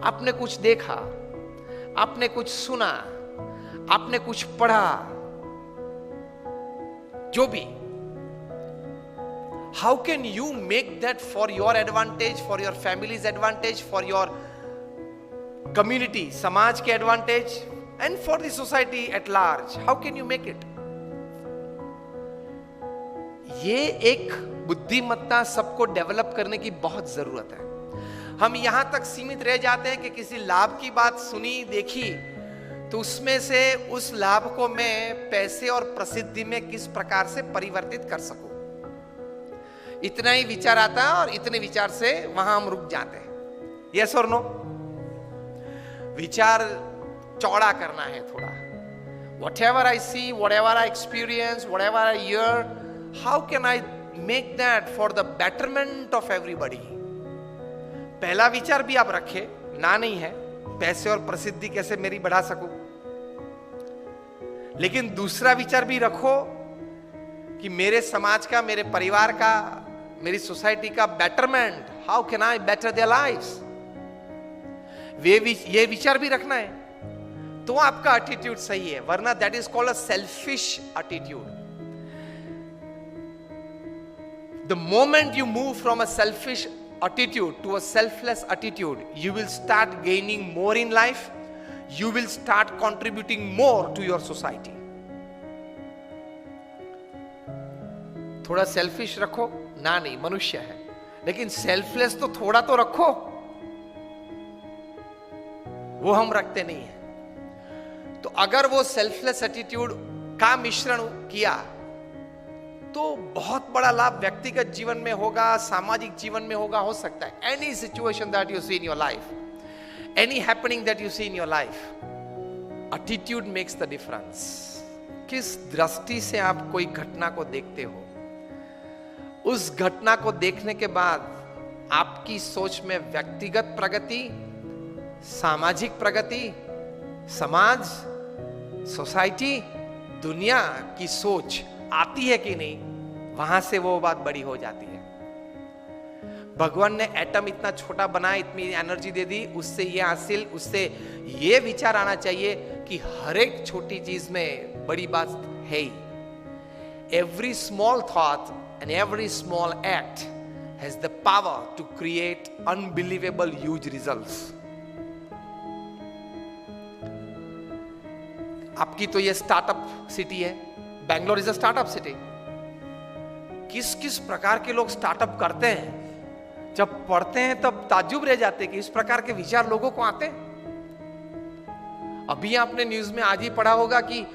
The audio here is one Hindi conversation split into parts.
आपने कुछ देखा, आपने कुछ सुना, आपने कुछ पढ़ा, जो भी, how can you make that for your advantage, for your families advantage, for your community, समाज के advantage, and for the society at large? How can you make it? ये एक बुद्धिमत्ता सबको डेवलप करने की बहुत जरूरत है। हम यहां तक सीमित रह जाते हैं कि किसी लाभ की बात सुनी, देखी, तो उसमें से उस लाभ को मैं पैसे और प्रसिद्धि में किस प्रकार से परिवर्तित कर सकूं, इतना ही विचार आता है और इतने विचार से वहां हम रुक जाते हैं। यस और नो? विचार चौड़ा करना है थोड़ा। Whatever I see, whatever I experience, whatever I hear, how can I make that for the betterment of everybody? पहला विचार भी आप रखे, ना नहीं है, पैसे और प्रसिद्धि कैसे मेरी बढ़ा सकूं, लेकिन दूसरा विचार भी रखो कि मेरे समाज का, मेरे परिवार का, मेरी सोसाइटी का betterment, how can I better their lives, ये विचार भी रखना है, तो आपका एटीट्यूड सही है। वरना that is called a selfish attitude. The moment you move from a selfish attitude to a selfless attitude, you will start gaining more in life, you will start contributing more to your society. थोड़ा सेल्फिश रखो, ना नहीं, मनुष्य है, लेकिन सेल्फलेस तो थोड़ा तो रखो, वो हम रखते नहीं है। तो अगर वो सेल्फलेस एटीट्यूड का मिश्रण किया तो बहुत बड़ा लाभ व्यक्तिगत जीवन में होगा, सामाजिक जीवन में होगा, हो सकता है। Any situation that you see in your life, any happening that you see in your life, attitude makes the difference. किस दृष्टि से आप कोई घटना को देखते हो, उस घटना को देखने के बाद आपकी सोच में व्यक्तिगत प्रगति, सामाजिक प्रगति, समाज, सोसाइटी, दुनिया की सोच आती है कि नहीं, वहां से वो बात बड़ी हो जाती है। भगवान ने एटम इतना छोटा बनाया, इतनी एनर्जी दे दी, उससे ये हासिल, उससे ये विचार आना चाहिए कि हर एक छोटी चीज में बड़ी बात है ही। Every small thought and every small act has the power to create unbelievable huge results. आपकी तो ये स्टार्टअप सिटी है, Bangalore is a startup city. किस किस प्रकार के लोग स्टार्टअप करते हैं, जब पढ़ते हैं तब ताज्जुब रह जाते हैं कि इस प्रकार के विचार लोगों को आते हैं। अभी आपने न्यूज में आज ही पढ़ा होगा कि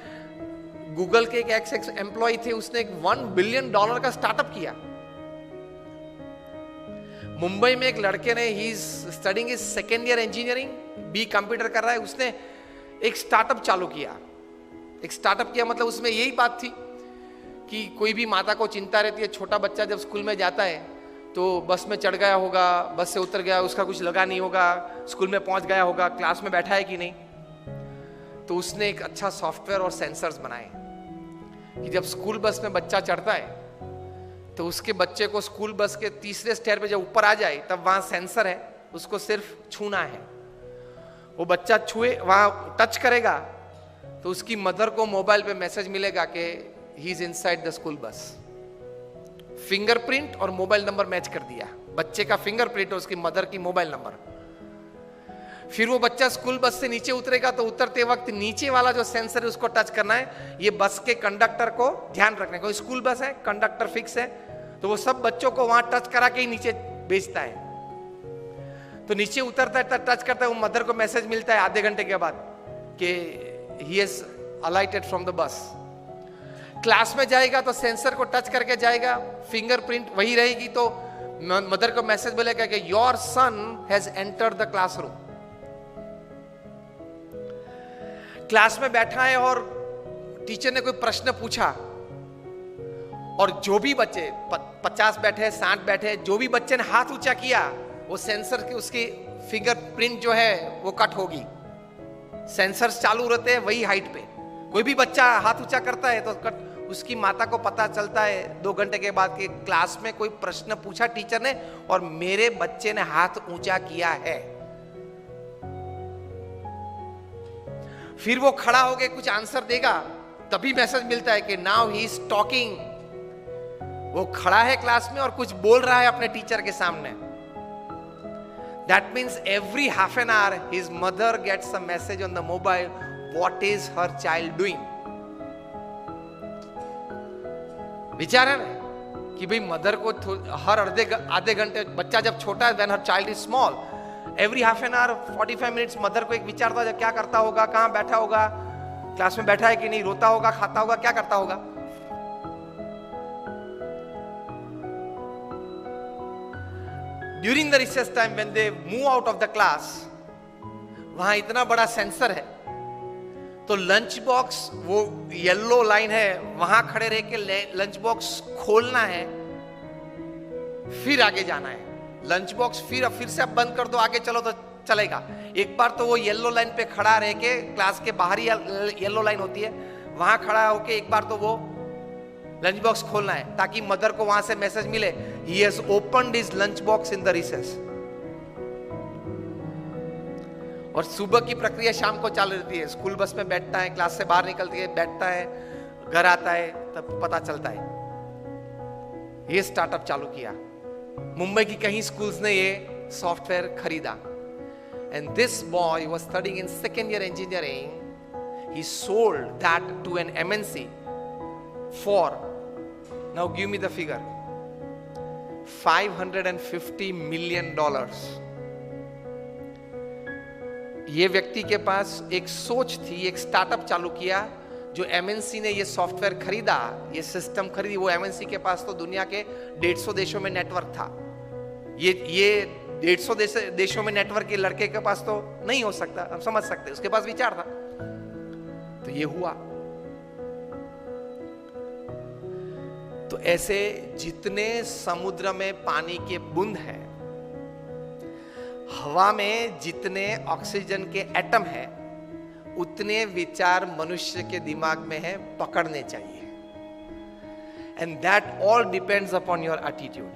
गूगल के एक एक्स एम्प्लॉय थे, उसने एक $1 बिलियन का स्टार्टअप किया। मुंबई में एक लड़के ने, he is studying his second year engineering, B computer कर रहा है, उसने एक स्टार्टअप चालू किया। एक स्टार्टअप किया मतलब उसमें यही बात थी कि कोई भी माता को चिंता रहती है, छोटा बच्चा जब स्कूल में जाता है तो बस में चढ़ गया होगा, बस से उतर गया, उसका कुछ लगा नहीं होगा, स्कूल में पहुंच गया होगा, क्लास में बैठा है कि नहीं। तो उसने एक अच्छा सॉफ्टवेयर और सेंसर्स बनाए कि जब स्कूल बस में बच्चा चढ़ता है तो उसके बच्चे को स्कूल बस के तीसरे स्टेयर पे जब ऊपर आ जाए तब वहां सेंसर है, उसको सिर्फ छूना है। वो बच्चा छुए, वहां टच करेगा तो उसकी मदर को मोबाइल पे मैसेज मिलेगा कि he is inside the school bus. Fingerprint और मोबाइल नंबर मैच कर दिया, बच्चे का फिंगरप्रिंट और उसकी मदर की मोबाइल नंबर। फिर वो बच्चा स्कूल बस से नीचे उतरेगा तो उतरते वक्त नीचे वाला जो सेंसर है उसको टच करना है। ये बस के कंडक्टर को ध्यान रखने को, स्कूल बस है, कंडक्टर फिक्स है, तो वो सब बच्चों को वहां टच करा के ही नीचे भेजता है। तो नीचे उतरता है, टच करता है, वो मदर को मैसेज मिलता है आधे घंटे के बाद कि he has alighted from the bus। Class में जाएगा तो सेंसर को टच करके जाएगा, फिंगरप्रिंट वही रहेगी, तो मदर को मैसेज मिलेगा कि your son has entered the classroom. Class में बैठा है और टीचर ने कोई प्रश्न पूछा और जो भी बच्चे 50 बैठे, 60 बैठे, जो भी बच्चे ने हाथ ऊंचा किया वो सेंसर की, उसकी फिंगरप्रिंट जो है वो कट होगी। सेंसर्स चालू रहते हैं वही हाइट पे। कोई भी बच्चा हाथ ऊंचा करता है तो उसकी माता को पता चलता है 2 घंटे के बाद कि क्लास में कोई प्रश्न पूछा टीचर ने और मेरे बच्चे ने हाथ ऊंचा किया है। फिर वो खड़ा होके कुछ आंसर देगा, तभी मैसेज मिलता है कि नाउ ही इज टॉकिंग। वो खड़ा है क्लास में और कुछ बोल रहा है अपने टीचर के सामने। That means every half an hour his mother gets a message on the mobile, what is her child doing? विचार है ना कि भाई मदर को हर आधे घंटे, बच्चा जब छोटा है, when her child is small, every half an hour 45 minutes mother को एक विचार था, क्या करता होगा, कहां बैठा होगा, क्लास में बैठा है कि नहीं, रोता होगा, खाता होगा, क्या करता होगा। During the recess time when they move out of the class, वहां इतना बड़ा सेंसर है, तो लंच बॉक्स, वो येलो लाइन है, वहां खड़े रह के लंच बॉक्स खोलना है, फिर आगे जाना है। लंच बॉक्स फिर से अब बंद कर दो, आगे चलो तो चलेगा। एक बार तो वो येलो लाइन पे खड़ा रह के, क्लास के बाहर ही येलो लाइन होती है, वहां खड़ा होके एक बार तो वो लंच बॉक्स खोलना है, ताकि मदर को वहां से मैसेज मिले, he has opened his lunch box in the recess। और सुबह की प्रक्रिया शाम को चालू रहती है, स्कूल बस में बैठता है, क्लास से बाहर निकलती है, बैठता है, घर आता है, तब पता चलता है। ये स्टार्टअप चालू किया, मुंबई की कई स्कूल्स ने ये सॉफ्टवेयर खरीदा। And this boy was studying in second year engineering, he sold that to an MNC for, now give me the figure, $550 million। ये व्यक्ति के पास एक सोच थी, एक स्टार्टअप चालू किया। जो MNC ने ये सॉफ्टवेयर खरीदा, ये सिस्टम खरीदी, वो MNC के पास तो दुनिया के 150 देशों में नेटवर्क था। ये 150 देशों में नेटवर्क, ये लड़के के पास तो नहीं हो सकता, हम समझ सकते, उसके पास विचार था। तो ये हुआ। तो ऐसे जितने समुद्र में पानी के बूंद हैं, हवा में जितने ऑक्सीजन के एटम हैं, उतने विचार मनुष्य के दिमाग में है, पकड़ने चाहिए। And that all depends upon your attitude.